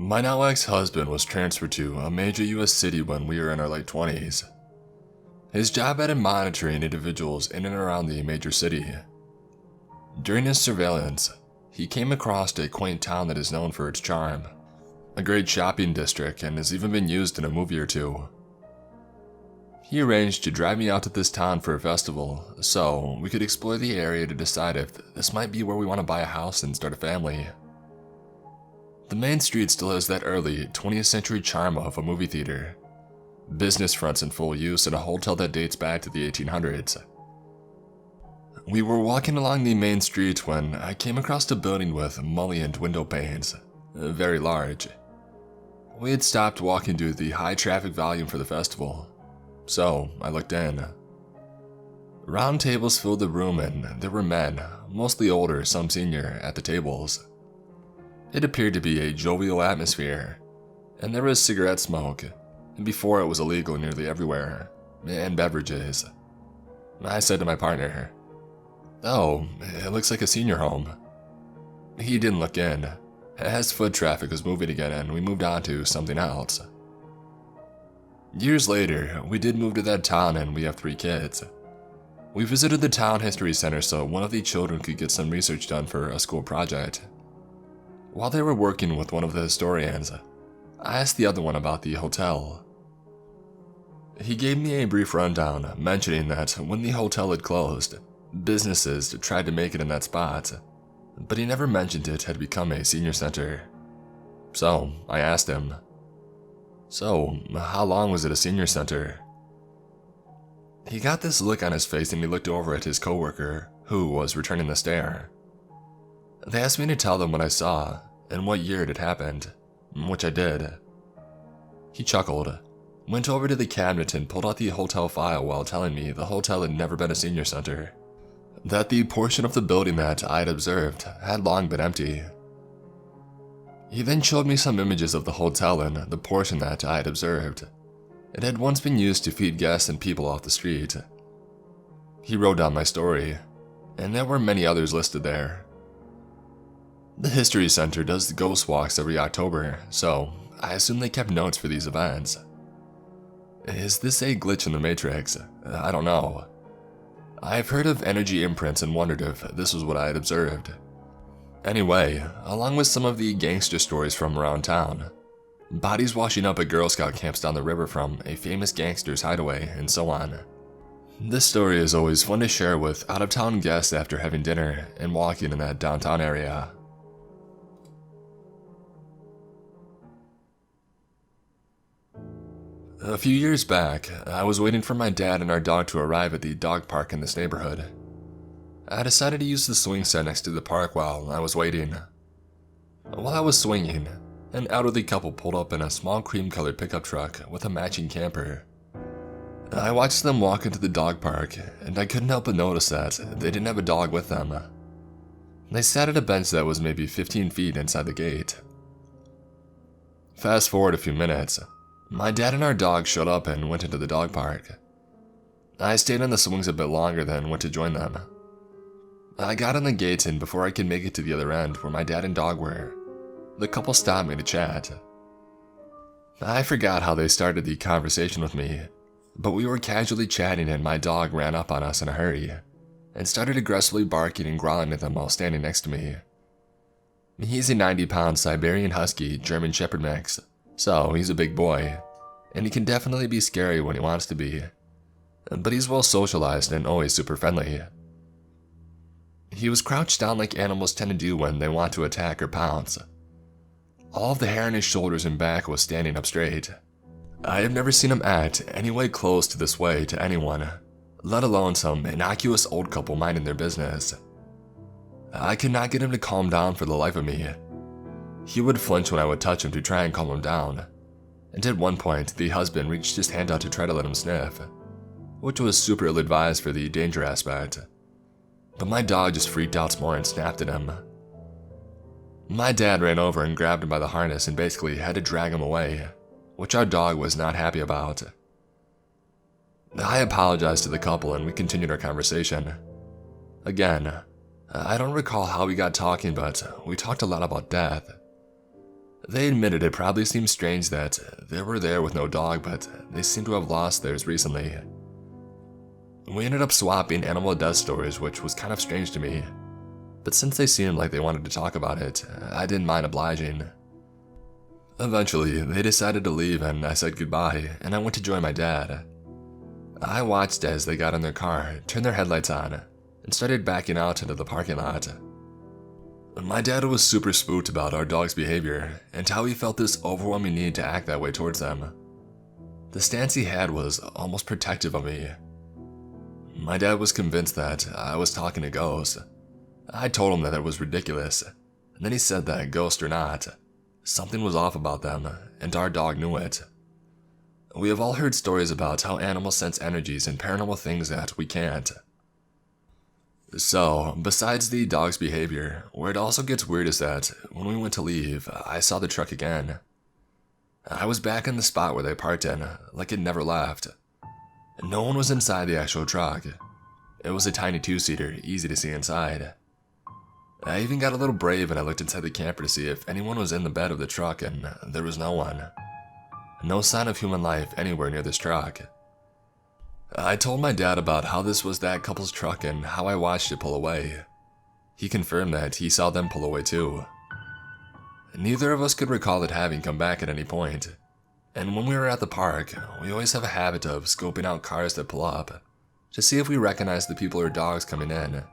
My now ex-husband was transferred to a major US city when we were in our late 20s. His job had him monitoring individuals in and around the major city. During his surveillance, he came across a quaint town that is known for its charm, a great shopping district, and has even been used in a movie or two. He arranged to drive me out to this town for a festival, so we could explore the area to decide if this might be where we want to buy a house and start a family. The main street still has that early 20th century charm of a movie theater, business fronts in full use, and a hotel that dates back to the 1800s. We were walking along the main street when I came across a building with mullioned window panes, very large. We had stopped walking due to the high traffic volume for the festival, so I looked in. Round tables filled the room and there were men, mostly older, some senior, at the tables. It appeared to be a jovial atmosphere, and there was cigarette smoke, and before it was illegal nearly everywhere, and beverages. I said to my partner, "Oh, it looks like a senior home." He didn't look in, as foot traffic was moving again and we moved on to something else. Years later, we did move to that town and we have 3 kids. We visited the town history center so one of the children could get some research done for a school project. While they were working with one of the historians, I asked the other one about the hotel. He gave me a brief rundown, mentioning that when the hotel had closed, businesses tried to make it in that spot, but he never mentioned it had become a senior center. So I asked him, "So, how long was it a senior center?" He got this look on his face and he looked over at his coworker, who was returning the stare. They asked me to tell them what I saw and what year it had happened, which I did. He chuckled, went over to the cabinet and pulled out the hotel file while telling me the hotel had never been a senior center, that the portion of the building that I had observed had long been empty. He then showed me some images of the hotel and the portion that I had observed. It had once been used to feed guests and people off the street. He wrote down my story, and there were many others listed there. The History Center does the ghost walks every October, so I assume they kept notes for these events. Is this a glitch in the Matrix? I don't know. I've heard of energy imprints and wondered if this was what I had observed. Anyway, along with some of the gangster stories from around town, bodies washing up at Girl Scout camps down the river from a famous gangster's hideaway, and so on. This story is always fun to share with out-of-town guests after having dinner and walking in that downtown area. A few years back, I was waiting for my dad and our dog to arrive at the dog park in this neighborhood. I decided to use the swing set next to the park while I was waiting. While I was swinging, an elderly couple pulled up in a small cream-colored pickup truck with a matching camper. I watched them walk into the dog park, and I couldn't help but notice that they didn't have a dog with them. They sat at a bench that was maybe 15 feet inside the gate. Fast forward a few minutes, my dad and our dog showed up and went into the dog park. I stayed on the swings a bit longer then went to join them. I got on the gate, and before I could make it to the other end where my dad and dog were, the couple stopped me to chat. I forgot how they started the conversation with me, but we were casually chatting and my dog ran up on us in a hurry and started aggressively barking and growling at them while standing next to me. He's a 90-pound Siberian Husky German Shepherd mix, so he's a big boy, and he can definitely be scary when he wants to be, but he's well socialized and always super friendly. He was crouched down like animals tend to do when they want to attack or pounce. All of the hair on his shoulders and back was standing up straight. I have never seen him act any way close to this way to anyone, let alone some innocuous old couple minding their business. I could not get him to calm down for the life of me. He would flinch when I would touch him to try and calm him down, and at one point the husband reached his hand out to try to let him sniff, which was super ill-advised for the danger aspect. But my dog just freaked out some more and snapped at him. My dad ran over and grabbed him by the harness and basically had to drag him away, which our dog was not happy about. I apologized to the couple and we continued our conversation. Again, I don't recall how we got talking, but we talked a lot about death. They admitted it probably seemed strange that they were there with no dog, but they seem to have lost theirs recently. We ended up swapping animal death stories, which was kind of strange to me, but since they seemed like they wanted to talk about it, I didn't mind obliging. Eventually, they decided to leave and I said goodbye, and I went to join my dad. I watched as they got in their car, turned their headlights on, and started backing out into the parking lot. My dad was super spooked about our dog's behavior and how he felt this overwhelming need to act that way towards them. The stance he had was almost protective of me. My dad was convinced that I was talking to ghosts. I told him that it was ridiculous, and then he said that ghost or not, something was off about them, and our dog knew it. We have all heard stories about how animals sense energies and paranormal things that we can't. So, besides the dog's behavior, where it also gets weird is that when we went to leave, I saw the truck again. I was back in the spot where they parked in, like it never left. No one was inside the actual truck. It was a tiny two-seater, easy to see inside. I even got a little brave and I looked inside the camper to see if anyone was in the bed of the truck, and there was no one. No sign of human life anywhere near this truck. I told my dad about how this was that couple's truck and how I watched it pull away. He confirmed that he saw them pull away too. Neither of us could recall it having come back at any point, and when we were at the park, we always have a habit of scoping out cars that pull up to see if we recognize the people or dogs coming in.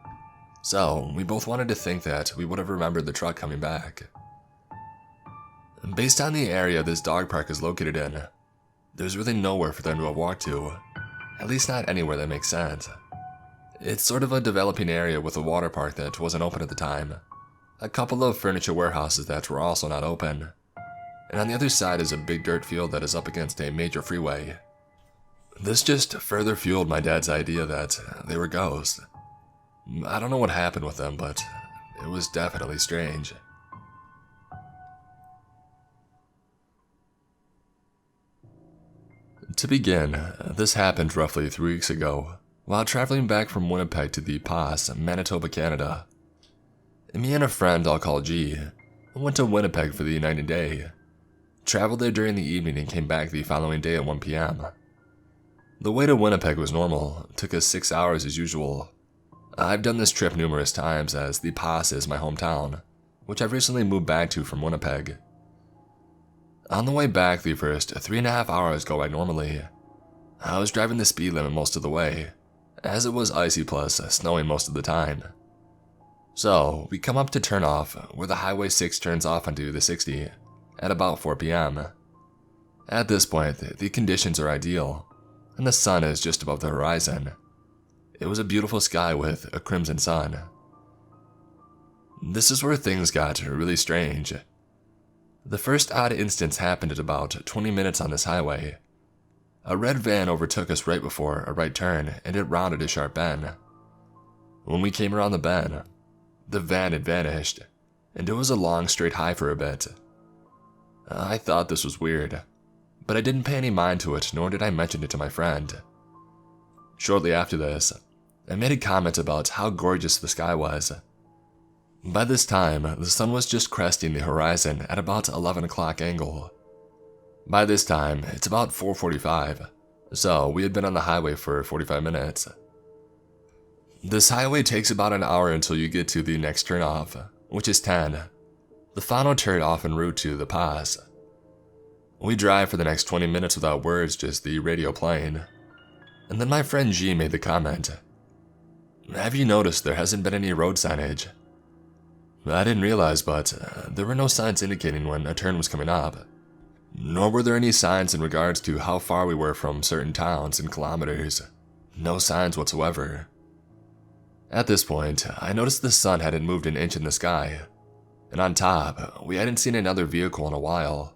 So, we both wanted to think that we would have remembered the truck coming back. Based on the area this dog park is located in, there's really nowhere for them to have walked to. At least not anywhere that makes sense. It's sort of a developing area with a water park that wasn't open at the time, a couple of furniture warehouses that were also not open, and on the other side is a big dirt field that is up against a major freeway. This just further fueled my dad's idea that they were ghosts. I don't know what happened with them, but it was definitely strange. To begin, this happened roughly 3 weeks ago, while traveling back from Winnipeg to the Pas, Manitoba, Canada. Me and a friend I'll call G went to Winnipeg for the night and day, traveled there during the evening and came back the following day at 1 p.m. The way to Winnipeg was normal, took us 6 hours as usual. I've done this trip numerous times as the Pas is my hometown, which I've recently moved back to from Winnipeg. On the way back, the first 3.5 hours go by normally. I was driving the speed limit most of the way, as it was icy plus snowing most of the time. So, we come up to turn off where the Highway 6 turns off onto the 60 at about 4 p.m. At this point, the conditions are ideal, and the sun is just above the horizon. It was a beautiful sky with a crimson sun. This is where things got really strange. The first odd instance happened at about 20 minutes on this highway. A red van overtook us right before a right turn and it rounded a sharp bend. When we came around the bend, the van had vanished, and it was a long straight high for a bit. I thought this was weird, but I didn't pay any mind to it, nor did I mention it to my friend. Shortly after this, I made a comment about how gorgeous the sky was. By this time, the sun was just cresting the horizon at about 11 o'clock angle. By this time, it's about 4:45, so we had been on the highway for 45 minutes. This highway takes about an hour until you get to the next turnoff, which is 10, the final turn off en route to the Pas. We drive for the next 20 minutes without words, just the radio playing. And then my friend G made the comment, "Have you noticed there hasn't been any road signage?" I didn't realize, but there were no signs indicating when a turn was coming up. Nor were there any signs in regards to how far we were from certain towns in kilometers. No signs whatsoever. At this point, I noticed the sun hadn't moved an inch in the sky, and on top, we hadn't seen another vehicle in a while.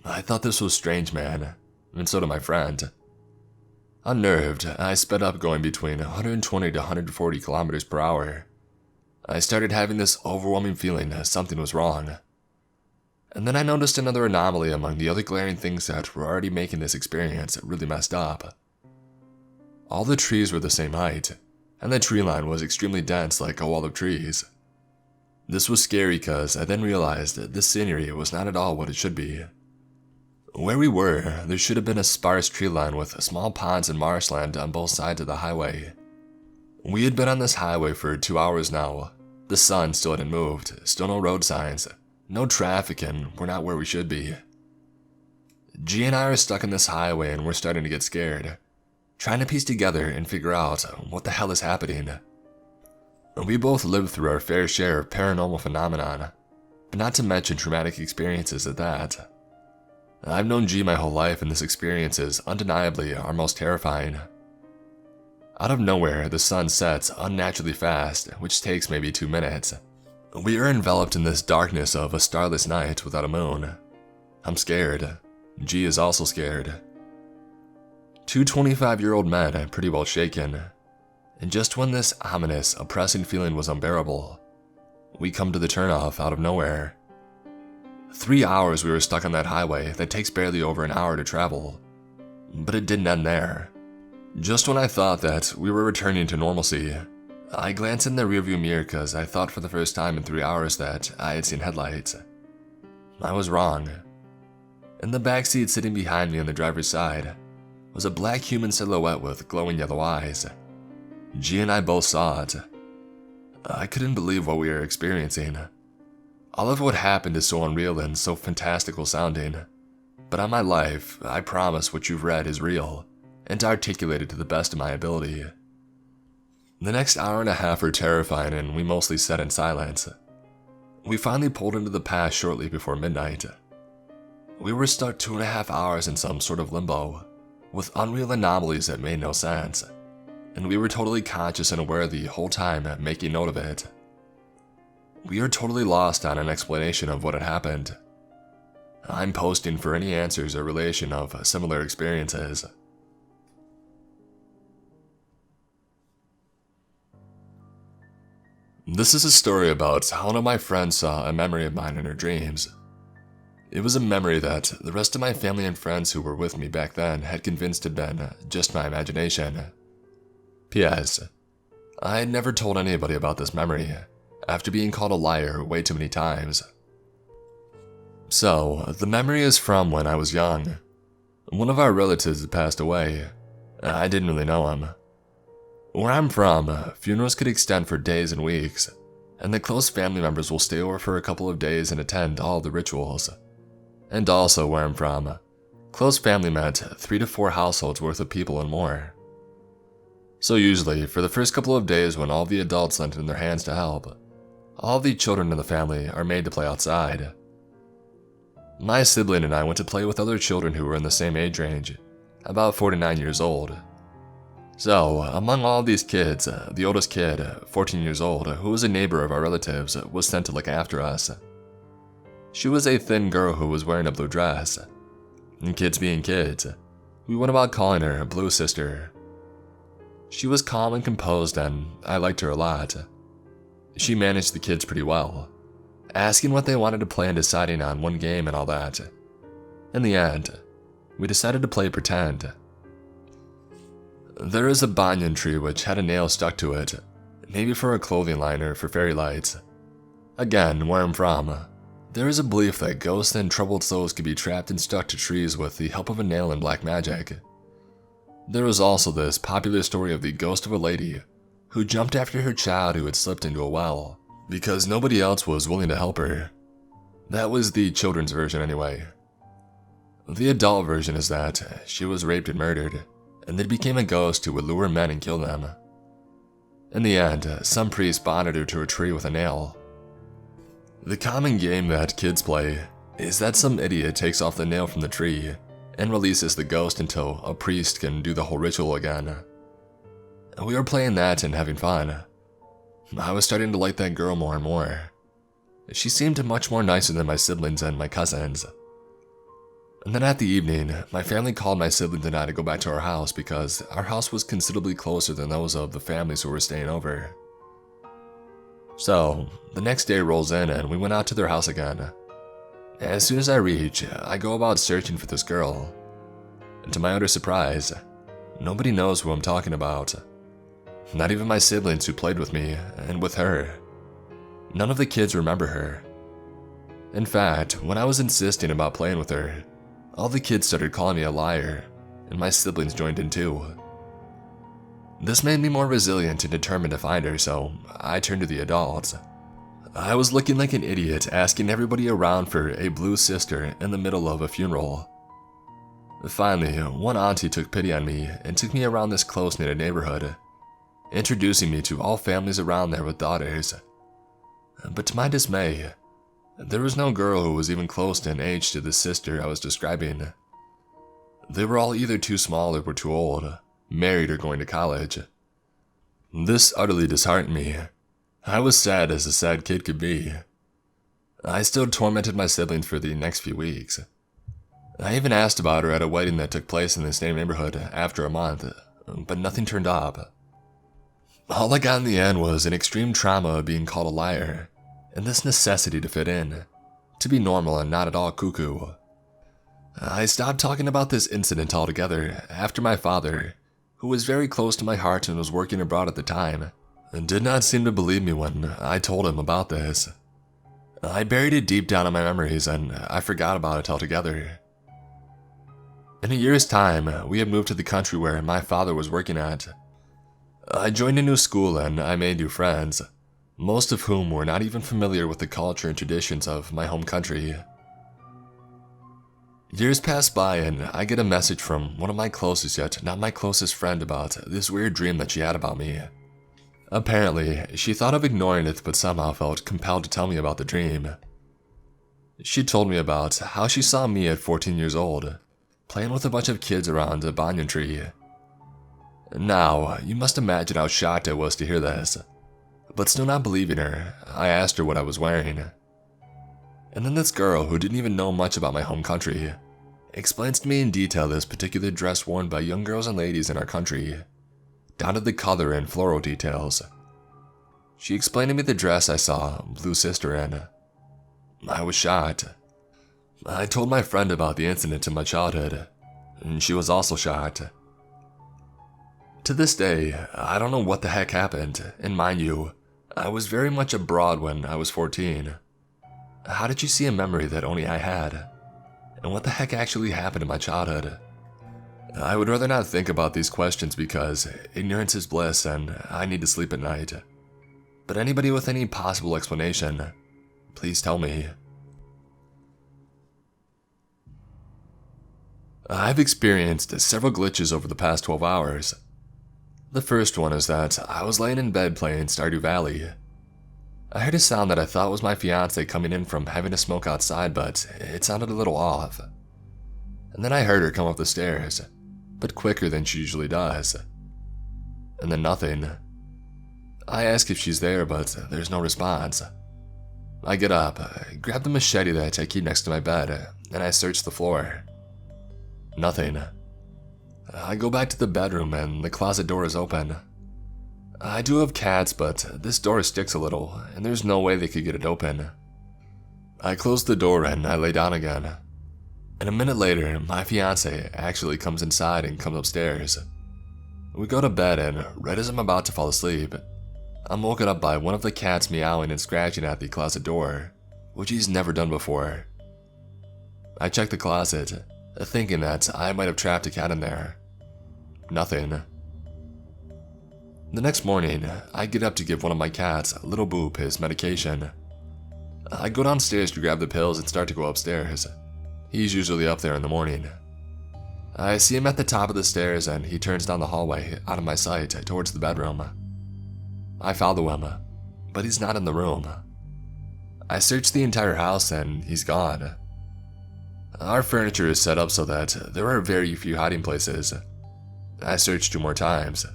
I thought this was strange, man, and so did my friend. Unnerved, I sped up going between 120 to 140 kilometers per hour. I started having this overwhelming feeling that something was wrong. And then I noticed another anomaly among the other glaring things that were already making this experience really messed up. All the trees were the same height, and the tree line was extremely dense like a wall of trees. This was scary because I then realized that this scenery was not at all what it should be. Where we were, there should have been a sparse tree line with small ponds and marshland on both sides of the highway. We had been on this highway for 2 hours now. The sun still hadn't moved, still no road signs, no traffic, and we're not where we should be. G and I are stuck on this highway and we're starting to get scared, trying to piece together and figure out what the hell is happening. We both lived through our fair share of paranormal phenomenon, but not to mention traumatic experiences at that. I've known G my whole life and this experience is undeniably our most terrifying. Out of nowhere, the sun sets unnaturally fast, which takes maybe 2 minutes. We are enveloped in this darkness of a starless night without a moon. I'm scared. G is also scared. 2 25-year-old men pretty well shaken. And just when this ominous, oppressing feeling was unbearable, we come to the turnoff out of nowhere. 3 hours we were stuck on that highway that takes barely over an hour to travel. But it didn't end there. Just when I thought that we were returning to normalcy, I glanced in the rearview mirror because I thought for the first time in 3 hours that I had seen headlights. I was wrong. In the backseat sitting behind me on the driver's side was a black human silhouette with glowing yellow eyes. G and I both saw it. I couldn't believe what we were experiencing. All of what happened is so unreal and so fantastical sounding, but on my life, I promise what you've read is real, and articulated to the best of my ability. The next hour and a half were terrifying and we mostly sat in silence. We finally pulled into the pass shortly before midnight. We were stuck 2.5 hours in some sort of limbo, with unreal anomalies that made no sense, and we were totally conscious and aware the whole time, making note of it. We are totally lost on an explanation of what had happened. I'm posting for any answers or relation of similar experiences. This is a story about how one of my friends saw a memory of mine in her dreams. It was a memory that the rest of my family and friends who were with me back then had convinced had been just my imagination. P.S. I had never told anybody about this memory, after being called a liar way too many times. So, the memory is from when I was young. One of our relatives had passed away. I didn't really know him. Where I'm from, funerals could extend for days and weeks, and the close family members will stay over for a couple of days and attend all the rituals. And also where I'm from, close family meant 3 to 4 households worth of people and more. So usually, for the first couple of days when all the adults lent in their hands to help, all the children in the family are made to play outside. My sibling and I went to play with other children who were in the same age range, about 4 to 9 years old. So, among all these kids, the oldest kid, 14 years old, who was a neighbor of our relatives, was sent to look after us. She was a thin girl who was wearing a blue dress. And kids being kids, we went about calling her Blue Sister. She was calm and composed and I liked her a lot. She managed the kids pretty well, asking what they wanted to play and deciding on one game and all that. In the end, we decided to play pretend. There is a banyan tree which had a nail stuck to it, maybe for a clothing line or for fairy lights. Again, where I'm from, there is a belief that ghosts and troubled souls can be trapped and stuck to trees with the help of a nail and black magic. There is also this popular story of the ghost of a lady who jumped after her child who had slipped into a well, because nobody else was willing to help her. That was the children's version anyway. The adult version is that she was raped and murdered, and then became a ghost who would lure men and kill them. In the end, some priest bonded her to a tree with a nail. The common game that kids play is that some idiot takes off the nail from the tree and releases the ghost until a priest can do the whole ritual again. We were playing that and having fun. I was starting to like that girl more and more. She seemed much more nicer than my siblings and my cousins. And then at the evening, my family called my siblings and I to go back to our house because our house was considerably closer than those of the families who were staying over. So, the next day rolls in and we went out to their house again. As soon as I reach, I go about searching for this girl. And to my utter surprise, nobody knows who I'm talking about. Not even my siblings who played with me and with her. None of the kids remember her. In fact, when I was insisting about playing with her, all the kids started calling me a liar, and my siblings joined in too. This made me more resilient and determined to find her, so I turned to the adults. I was looking like an idiot asking everybody around for a blue sister in the middle of a funeral. Finally, one auntie took pity on me and took me around this close-knit neighborhood, introducing me to all families around there with daughters. But to my dismay, there was no girl who was even close in age to the sister I was describing. They were all either too small or were too old, married or going to college. This utterly disheartened me. I was sad as a sad kid could be. I still tormented my siblings for the next few weeks. I even asked about her at a wedding that took place in the same neighborhood after a month, but nothing turned up. All I got in the end was an extreme trauma of being called a liar, and this necessity to fit in, to be normal and not at all cuckoo. I stopped talking about this incident altogether after my father, who was very close to my heart and was working abroad at the time, did not seem to believe me when I told him about this. I buried it deep down in my memories and I forgot about it altogether. In a year's time, we had moved to the country where my father was working at. I joined a new school and I made new friends, most of whom were not even familiar with the culture and traditions of my home country. Years pass by and I get a message from one of my closest yet not my closest friend about this weird dream that she had about me. Apparently, she thought of ignoring it but somehow felt compelled to tell me about the dream. She told me about how she saw me at 14 years old, playing with a bunch of kids around a banyan tree. Now, you must imagine how shocked I was to hear this, but still not believing her, I asked her what I was wearing. And then this girl, who didn't even know much about my home country, explains to me in detail this particular dress worn by young girls and ladies in our country, down to the color and floral details. She explained to me the dress I saw Blue Sister in. I was shocked. I told my friend about the incident in my childhood, and she was also shocked. To this day, I don't know what the heck happened, and mind you, I was very much abroad when I was 14. How did she see a memory that only I had? And what the heck actually happened in my childhood? I would rather not think about these questions because ignorance is bliss and I need to sleep at night. But anybody with any possible explanation, please tell me. I've experienced several glitches over the past 12 hours. The first one is that I was laying in bed playing Stardew Valley. I heard a sound that I thought was my fiance coming in from having a smoke outside, but it sounded a little off. And then I heard her come up the stairs, but quicker than she usually does. And then nothing. I ask if she's there, but there's no response. I get up, grab the machete that I keep next to my bed, and I search the floor. Nothing. I go back to the bedroom and the closet door is open. I do have cats, but this door sticks a little, and there's no way they could get it open. I close the door and I lay down again. And a minute later, my fiance actually comes inside and comes upstairs. We go to bed and right as I'm about to fall asleep, I'm woken up by one of the cats meowing and scratching at the closet door, which he's never done before. I check the closet, thinking that I might have trapped a cat in there. Nothing. The next morning, I get up to give one of my cats, Little Boop, his medication. I go downstairs to grab the pills and start to go upstairs. He's usually up there in the morning. I see him at the top of the stairs and he turns down the hallway out of my sight towards the bedroom. I follow him, but he's not in the room. I search the entire house and he's gone. Our furniture is set up so that there are very few hiding places. I search 2 more times.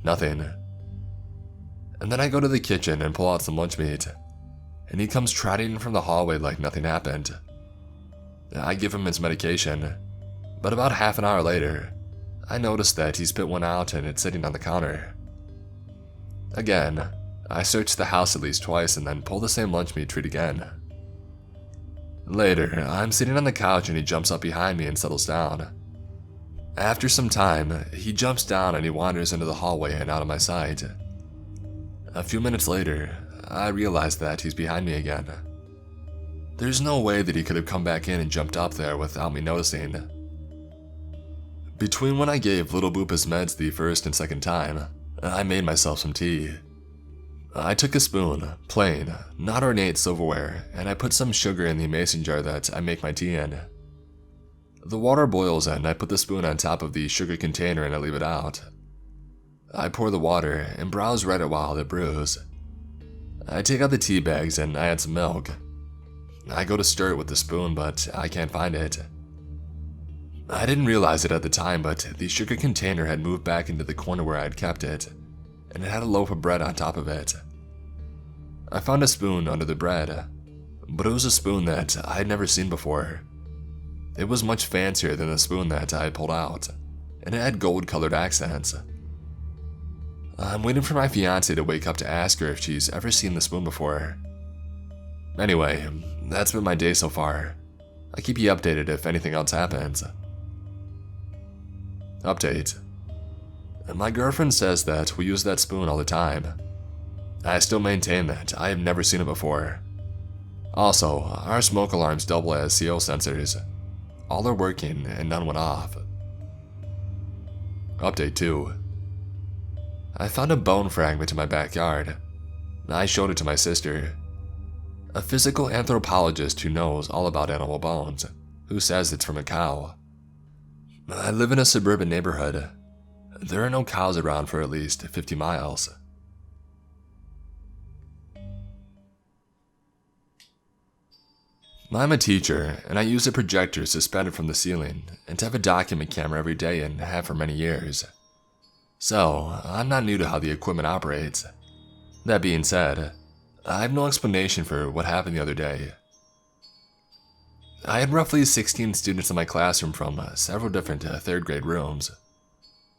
Nothing. And then I go to the kitchen and pull out some lunch meat, and he comes trotting in from the hallway like nothing happened. I give him his medication, but about half an hour later, I notice that he spit one out and it's sitting on the counter. Again, I search the house at least twice and then pull the same lunch meat treat again. Later, I'm sitting on the couch and he jumps up behind me and settles down. After some time, he jumps down and he wanders into the hallway and out of my sight. A few minutes later, I realize that he's behind me again. There's no way that he could have come back in and jumped up there without me noticing. Between when I gave Little Boop his meds the first and second time, I made myself some tea. I took a spoon, plain, not ornate silverware, and I put some sugar in the mason jar that I make my tea in. The water boils and I put the spoon on top of the sugar container and I leave it out. I pour the water and browse Reddit while it brews. I take out the tea bags and I add some milk. I go to stir it with the spoon, but I can't find it. I didn't realize it at the time, but the sugar container had moved back into the corner where I had kept it, and it had a loaf of bread on top of it. I found a spoon under the bread, but it was a spoon that I had never seen before. It was much fancier than the spoon that I had pulled out, and it had gold-colored accents. I'm waiting for my fiancée to wake up to ask her if she's ever seen the spoon before. Anyway, that's been my day so far. I'll keep you updated if anything else happens. Update. My girlfriend says that we use that spoon all the time. I still maintain that I have never seen it before. Also, our smoke alarms double as CO sensors. All are working and none went off. Update 2. I found a bone fragment in my backyard. I showed it to my sister, a physical anthropologist who knows all about animal bones, who says it's from a cow. I live in a suburban neighborhood. There are no cows around for at least 50 miles. I'm a teacher, and I use a projector suspended from the ceiling and to have a document camera every day and have for many years. So, I'm not new to how the equipment operates. That being said, I have no explanation for what happened the other day. I had roughly 16 students in my classroom from several different third grade rooms.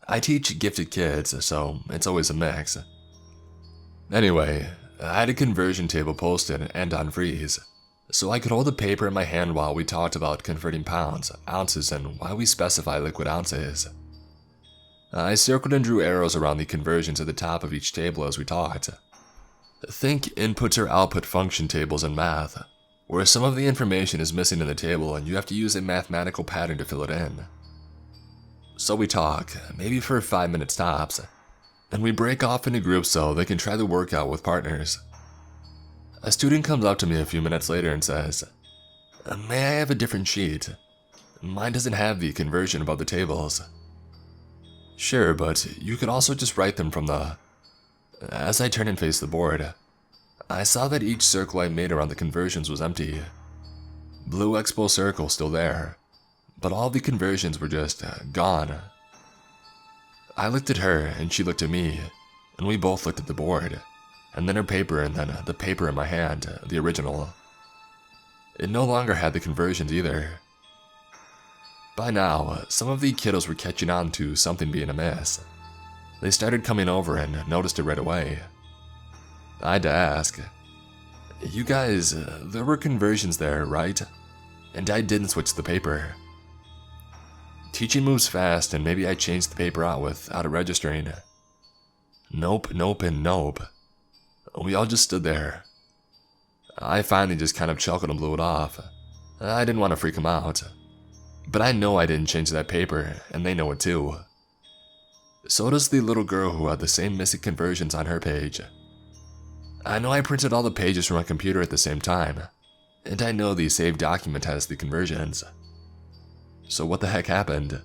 I teach gifted kids, so it's always a mix. Anyway, I had a conversion table posted and on freeze, so I could hold the paper in my hand while we talked about converting pounds, ounces, and why we specify liquid ounces. I circled and drew arrows around the conversions at the top of each table as we talked. Think input or output function tables in math, where some of the information is missing in the table and you have to use a mathematical pattern to fill it in. So we talk, maybe for 5 minutes tops, and we break off into groups so they can try the workout with partners. A student comes up to me a few minutes later and says, "May I have a different sheet? Mine doesn't have the conversion above the tables." "Sure, but you could also just write them from the..." As I turned and faced the board, I saw that each circle I made around the conversions was empty. Blue Expo circle still there, but all the conversions were just gone. I looked at her and she looked at me, and we both looked at the board, and then her paper and then the paper in my hand, the original. It no longer had the conversions either. By now, some of the kiddos were catching on to something being amiss. They started coming over and noticed it right away. I had to ask, "You guys, there were conversions there, right? And I didn't switch the paper." Teaching moves fast and maybe I changed the paper out without it registering. Nope, nope, and nope. We all just stood there. I finally just kind of chuckled and blew it off. I didn't want to freak them out. But I know I didn't change that paper, and they know it too. So does the little girl who had the same missing conversions on her page. I know I printed all the pages from my computer at the same time, and I know the saved document has the conversions. So what the heck happened?